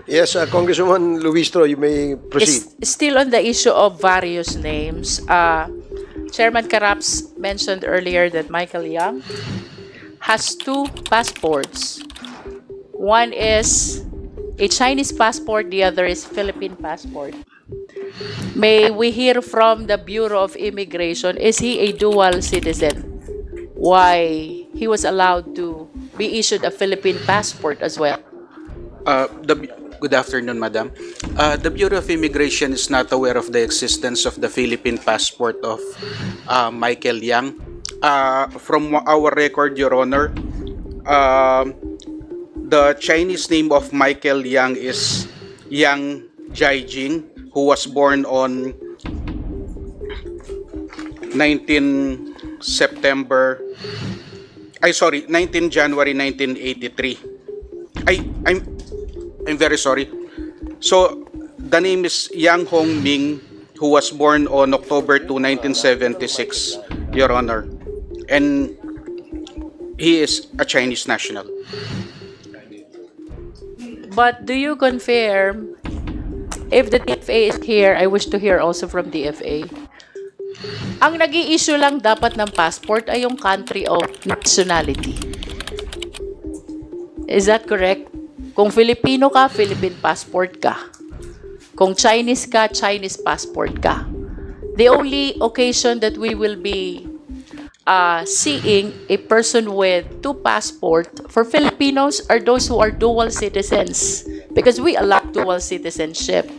Yes, Congresswoman Luistro, you may proceed. Still on the issue of various names, Chairman Karaps mentioned earlier that Michael Young has two passports. One is a Chinese passport, the other is Philippine passport. May we hear from the Bureau of Immigration, is he a dual citizen? Why he was allowed to be issued a Philippine passport as well? Good afternoon, Madam. The Bureau of Immigration is not aware of the existence of the Philippine passport of Michael Yang. From our record, Your Honor, the Chinese name of Michael Yang is Yang Jiajing, who was born on 19 January 1983. I'm very sorry. So the name is Yang Hong Ming, who was born on October 2, 1976, Your Honor. And he is a Chinese national. But do you confirm, if the DFA is here, I wish to hear also from DFA, ang nag-i-issue lang dapat ng passport ay yung country of nationality. Is that correct? Kung Filipino ka, Philippine passport ka. Kung Chinese ka, Chinese passport ka. The only occasion that we will be seeing a person with two passports for Filipinos are those who are dual citizens, because we allow dual citizenship.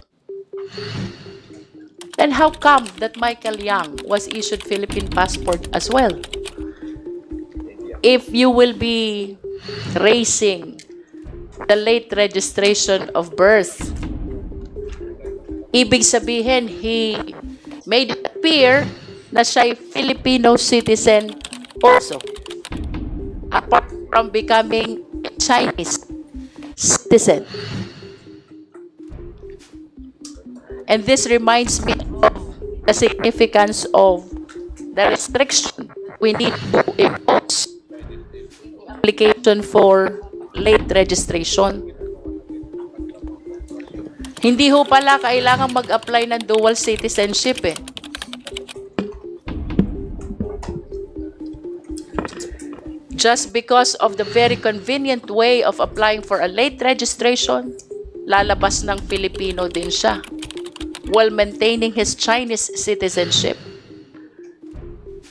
Then how come that Michael Yang was issued Philippine passport as well? If you will be raising the late registration of birth, ibig sabihin, he made it appear na siya'y Filipino citizen also, apart from becoming a Chinese citizen. And this reminds me of the significance of the restriction we need to impose application for late registration. Hindi ho pala kailangan mag-apply ng dual citizenship eh. Just because of the very convenient way of applying for a late registration, lalabas ng Filipino din siya, while maintaining his Chinese citizenship.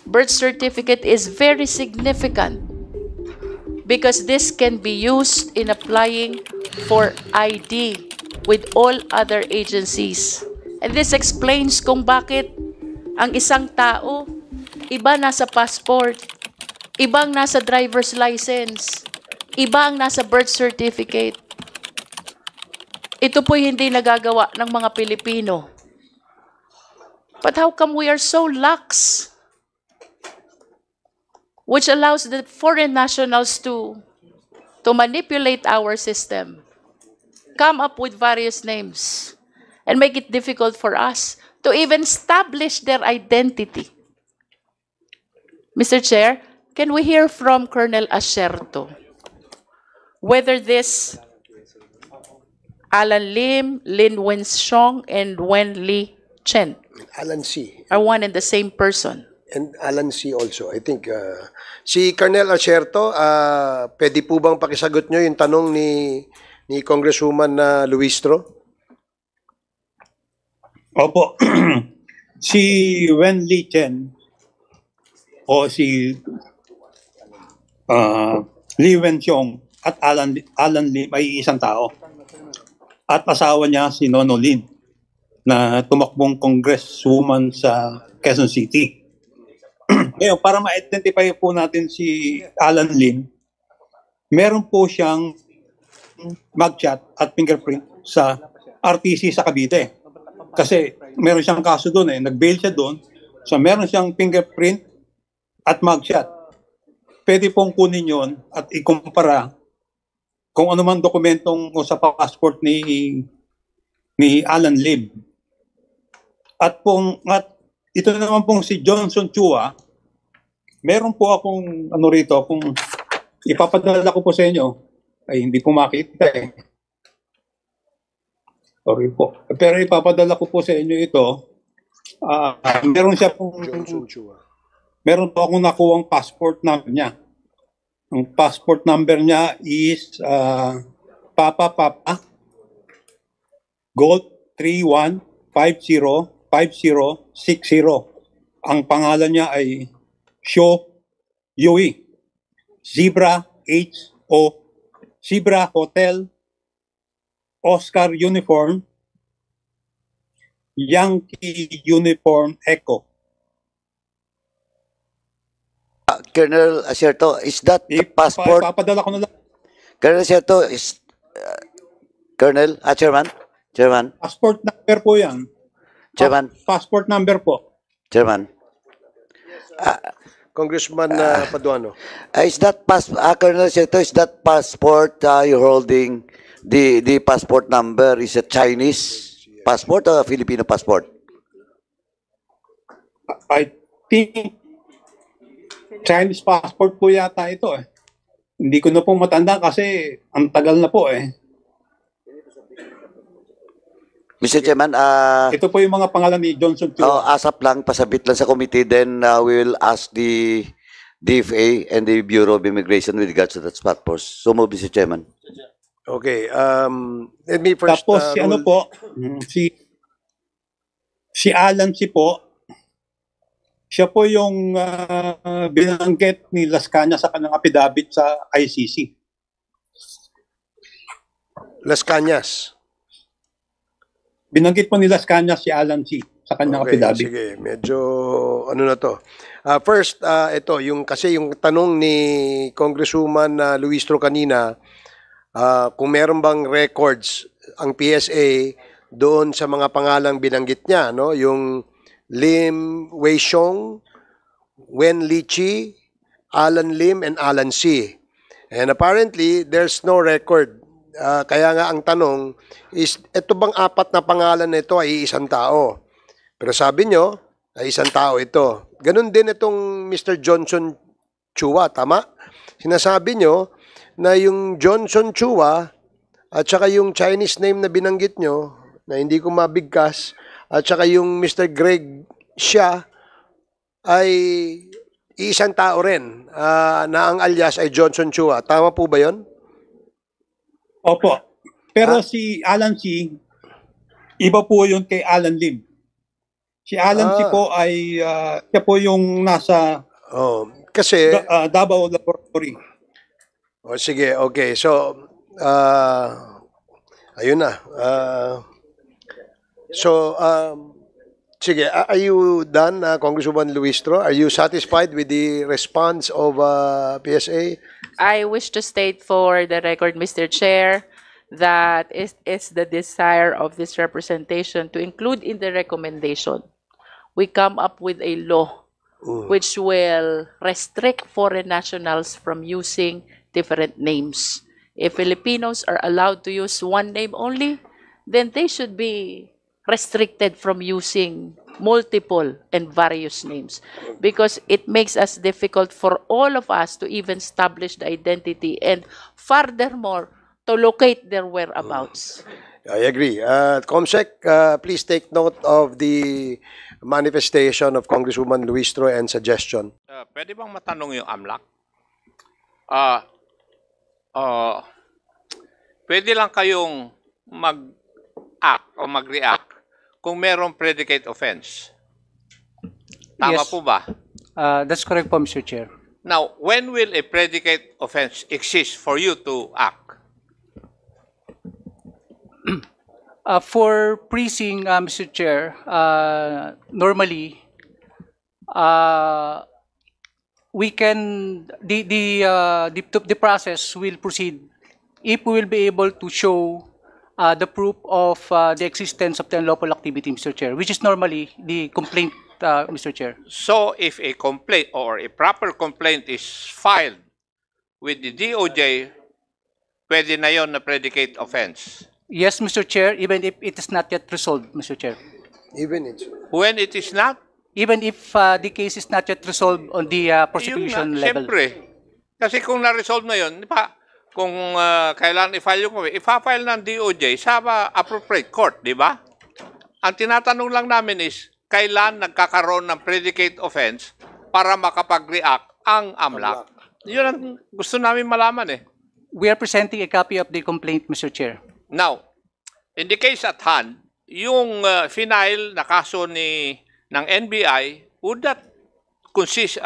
Birth certificate is very significant because this can be used in applying for ID with all other agencies. And this explains kung bakit ang isang tao, iba nasa passport, ibang nasa driver's license, ibang nasa birth certificate. Ito po'y hindi nagagawa ng mga Pilipino. But how come we are so lax? Which allows the foreign nationals to manipulate our system, come up with various names, and make it difficult for us to even establish their identity. Mr. Chair, can we hear from Colonel Asierto whether this Alan Lim, Lin Wenxiong, and Wen Li Chen Alan C. are one and the same person? And Alan C. also. I think si Colonel Asierto, pwede po bang pakisagot nyo yung tanong ni Congresswoman Luistro? Opo. Si Wen Li Chen o si Li Wenxiong at Alan Lim ay isang tao. At asawa niya si Nono Lin na tumakbong congresswoman sa Quezon City. Ngayon, para ma-identify po natin si Alan Lim, meron po siyang mugshot at fingerprint sa RTC sa Cavite. Kasi meron siyang kaso doon eh. Nag-bail siya doon. So meron siyang fingerprint at mugshot. Pwede pong kunin yon at ikumpara kung ano man dokumentong sa passport ni Alan Lim. At ito naman pong si Johnson Chua, meron po akong rito, kung ipapadala ko po sa inyo, ay hindi po makita eh. Sorry po. Pero ipapadala ko po sa inyo ito. Meron siya pong, Johnson Chua. meron po akong nakuwang passport number niya. Ang passport number niya is Papa Gold 31505060. Ang pangalan niya ay Sho Yui. Zebra Zebra Hotel Oscar Uniform Yankee Uniform Echo. Colonel Acerto, is that the passport? Papadala ko na lang. Colonel Acerto, is Chairman, Passport number po yan. Chairman, Passport number po. Chairman. Congressman Paduano. Is that Colonel Acerto, is that passport you're holding, the passport number is a Chinese passport or a Filipino passport? I think Chinese passport po yata ito eh. Hindi ko na po matanda kasi ang tagal na po eh. Mr. Chairman, Ito po yung mga pangalan ni Johnson Chua. ASAP lang, pasabit lang sa committee, then we will ask the DFA and the Bureau of Immigration with regards to that passport. So move, Mr. Chairman. Okay, let me first Tapos si ano po, si Alan si po, siya po yung binanggit ni Las Cañas sa kanyang affidavit sa ICC. Las Cañas. Binanggit po ni Las Cañas si Alan C. sa kanyang affidavit. Sige, medyo ano na to. First, ito, kasi yung tanong ni Congresswoman Luistro kanina, kung meron bang records ang PSA doon sa mga pangalang binanggit niya, no? Yung Lim Wei Xiong, Wen Lichi, Alan Lim, and Alan C. And apparently, there's no record. Kaya nga ang tanong is, ito bang apat na pangalan na ito ay isang tao? Pero sabi nyo, ay isang tao ito. Ganun din itong Mr. Johnson Chua, tama? Sinasabi nyo na yung Johnson Chua at saka yung Chinese name na binanggit nyo, na hindi ko mabigkas, at saka yung Mr. Greg Xia ay isang tao rin na ang alias ay Johnson Chua. Tama po ba yon? Opo. Pero si Alan C, iba po yun kay Alan Lim. Si Alan C po ay, siya po yung nasa kasi Davao Laboratory. Sige, okay. So, ayun na. Sige, are you done, Congresswoman Luistro? Are you satisfied with the response of PSA? I wish to state for the record, Mr. Chair, that it's the desire of this representation to include in the recommendation, we come up with a law which will restrict foreign nationals from using different names. If Filipinos are allowed to use one name only, then they should be restricted from using multiple and various names, because it makes us difficult for all of us to even establish the identity and furthermore to locate their whereabouts. I agree. Comsec, please take note of the manifestation of Congresswoman Luistro and suggestion. Pwede bang matanong yung AMLAC? Pwede lang kayong mag-act o mag-react kung merong predicate offense. Tama Yes. po ba? That's correct po, Mr. Chair. Now, when will a predicate offense exist for you to act? For precinct, Mr. Chair, normally, we can, the process will proceed if we will be able to show the proof of the existence of the unlawful activity, Mr. Chair, which is normally the complaint, Mr. Chair. So, if a complaint or a proper complaint is filed with the DOJ, pwede na yon na predicate offense. Yes, Mr. Chair, even if it is not yet resolved, Mr. Chair. Even it. When it is not, Even if the case is not yet resolved on the prosecution yun nga, level. siyempre. Kasi kung na-resolve na yun, di ba, kung kailan i-file yung ipa-file ng DOJ sa appropriate court, di ba? Ang tinatanong lang namin is, kailan nagkakaroon ng predicate offense para makapag-react ang AMLAC? Yun ang gusto namin malaman eh. We are presenting a copy of the complaint, Mr. Chair. Now, in the case at hand, yung final na kaso ng NBI, would that consist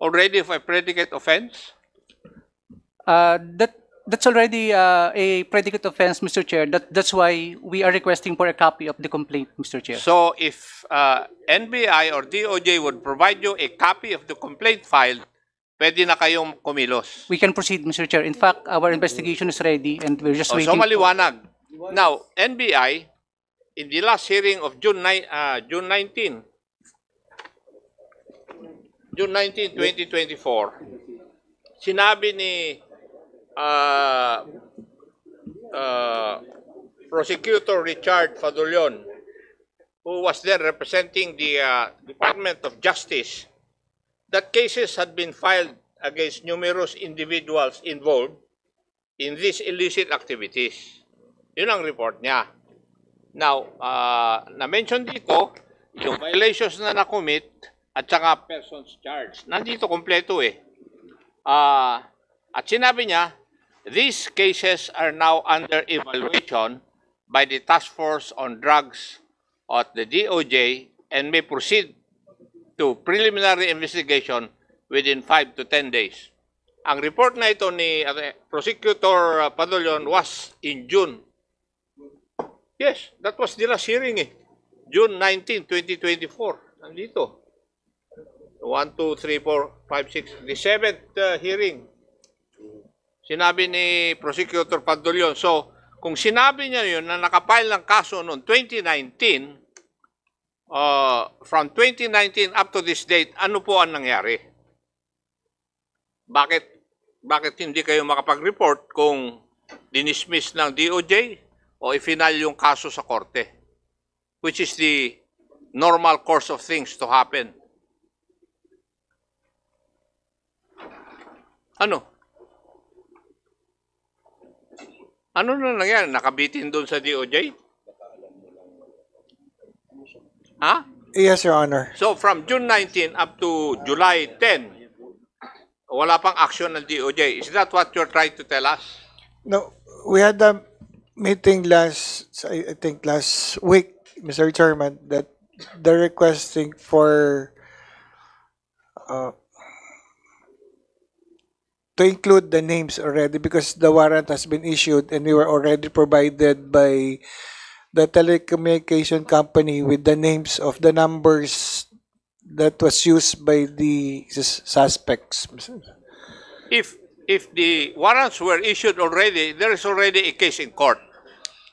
already of a predicate offense? That's already a predicate offense, Mr. Chair. That's why we are requesting for a copy of the complaint, Mr. Chair. So if NBI or DOJ would provide you a copy of the complaint filed, pwede na kayong kumilos. We can proceed, Mr. Chair. In fact, our investigation is ready and we're just waiting. So maliwanag. Now, NBI, in the last hearing of June 19, 2024, sinabi ni Prosecutor Richard Fadulion, who was then representing the Department of Justice, that cases had been filed against numerous individuals involved in these illicit activities. Yun ang report niya. Now, na-mention dito, yung violations na na-commit at saka persons charged. Nandito kompleto eh. At sinabi niya, these cases are now under evaluation by the Task Force on Drugs at the DOJ and may proceed to preliminary investigation within 5 to 10 days. Ang report na ito ni Prosecutor Padulion was in June. Yes, that was the last hearing eh. June 19, 2024. Nandito. 1, 2, 3, 4, 5, 6. The 7th hearing. Sinabi ni Prosecutor Padulion. So, kung sinabi niya yun na nakapile ng kaso noong 2019, from 2019 up to this date, ano po ang nangyari? Bakit hindi kayo makapag-report kung dinismiss ng DOJ o i-final yung kaso sa korte? Which is the normal course of things to happen. Ano? Ano na nangyari? Nakabitin doon sa DOJ? Ha? Yes, Your Honor. So from June 19 up to July 10, wala pang action ng DOJ. Is that what you're trying to tell us? No, we had a meeting I think last week, Mr. Chairman, that they're requesting for to include the names already because the warrant has been issued and we were already provided by the telecommunication company with the names of the numbers that was used by the suspects. If the warrants were issued already, there is already a case in court.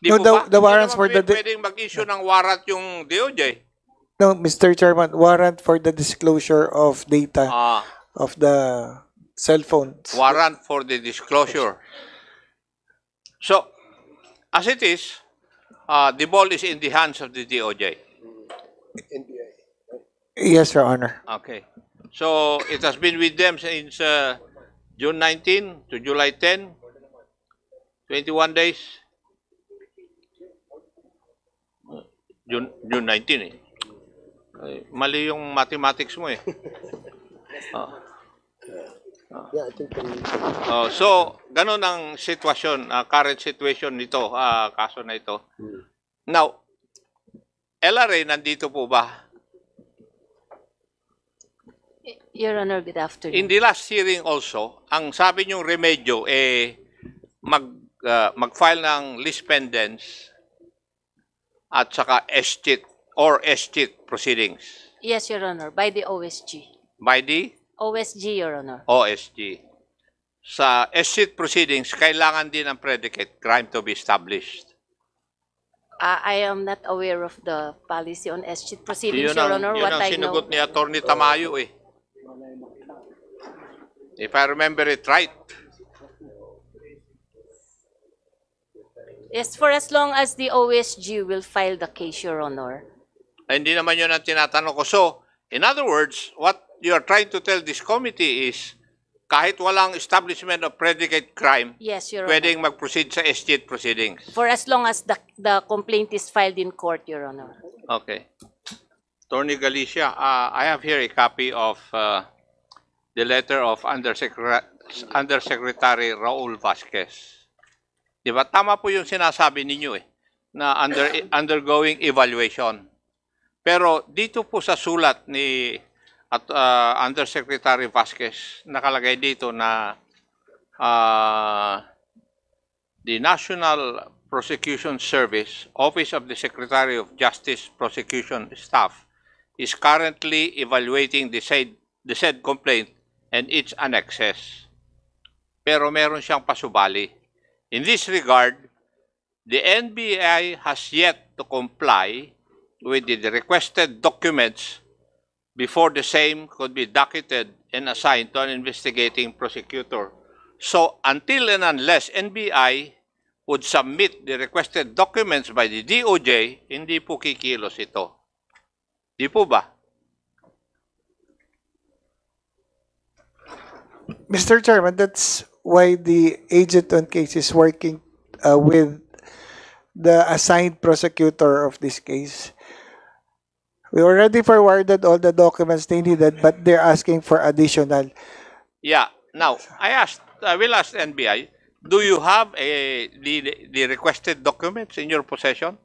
Di No, po ba? the warrants Hindi for the naman pwedeng mag-issue ng warrant yung DOJ. No, Mr. Chairman, warrant for the disclosure of data of the cell phones. Warrant for the disclosure. So, as it is, the ball is in the hands of the DOJ. Yes, Your Honor. Okay. So, it has been with them since June 19 to July 10, 21 days. June 19 eh. Ay, mali yung mathematics mo eh. So, ganun ang sitwasyon, current situation nito, kaso na ito. Now, LRA, nandito po ba? Your Honor, good afternoon. In the last hearing also, ang sabi niyong remedyo, mag-file ng lis pendens at saka SCHIT or SCHIT proceedings. Yes, Your Honor, by the OSG. By the? OSG, Your Honor. OSG. Sa SCHIT proceedings, kailangan din ang predicate crime to be established. I am not aware of the policy on SCHIT proceedings, Yun Your ang, Honor. yun What ang I know, sinagot ni Atty. Tamayo eh. If I remember it right. is for as long as the OSG will file the case, Your Honor. Hindi naman yun ang tinatanong ko. So, in other words, what you are trying to tell this committee is kahit walang establishment of predicate crime, Yes, Your Honor. pwedeng mag-proceed sa SGT proceedings. For as long as the complaint is filed in court, Your Honor. Okay. Attorney Galicia, I have here a copy of the letter of Undersecretary Raul Vasquez. Di ba? Tama po yung sinasabi ninyo na undergoing evaluation. Pero dito po sa sulat ni Undersecretary Vasquez, nakalagay dito na the National Prosecution Service, Office of the Secretary of Justice Prosecution Staff, is currently evaluating the said complaint and its annexes. Pero meron siyang pasubali. In this regard, the NBI has yet to comply with the requested documents before the same could be docketed and assigned to an investigating prosecutor. So, until and unless NBI would submit the requested documents by the DOJ, hindi po kikilos ito. Di po ba? Mr. Chairman, that's why the agent on case is working with the assigned prosecutor of this case. We already forwarded all the documents they needed, but they're asking for additional. Yeah. Now, I will ask NBI, do you have the requested documents in your possession?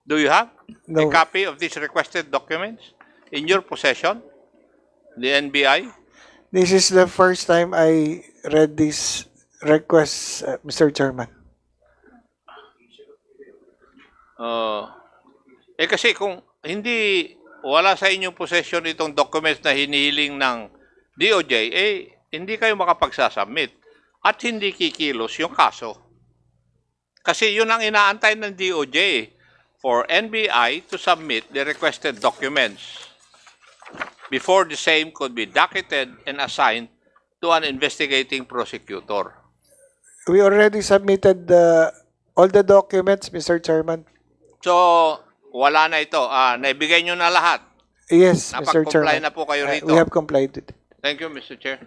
Do you have No. a copy of these requested documents in your possession? The NBI? This is the first time I read this request, Mr. Chairman. Kasi kung wala sa inyong possession itong documents na hinihiling ng DOJ, hindi kayo makapagsasubmit at hindi kikilos yung kaso. Kasi yun ang inaantay ng DOJ for NBI to submit the requested documents before the same could be docketed and assigned to an investigating prosecutor. We already submitted all the documents, Mr. Chairman. So, wala na ito. Naibigay nyo na lahat. Yes, Mr. Napag-comply Chairman. na po kayo rito. We have complied with it. Thank you, Mr. Chair.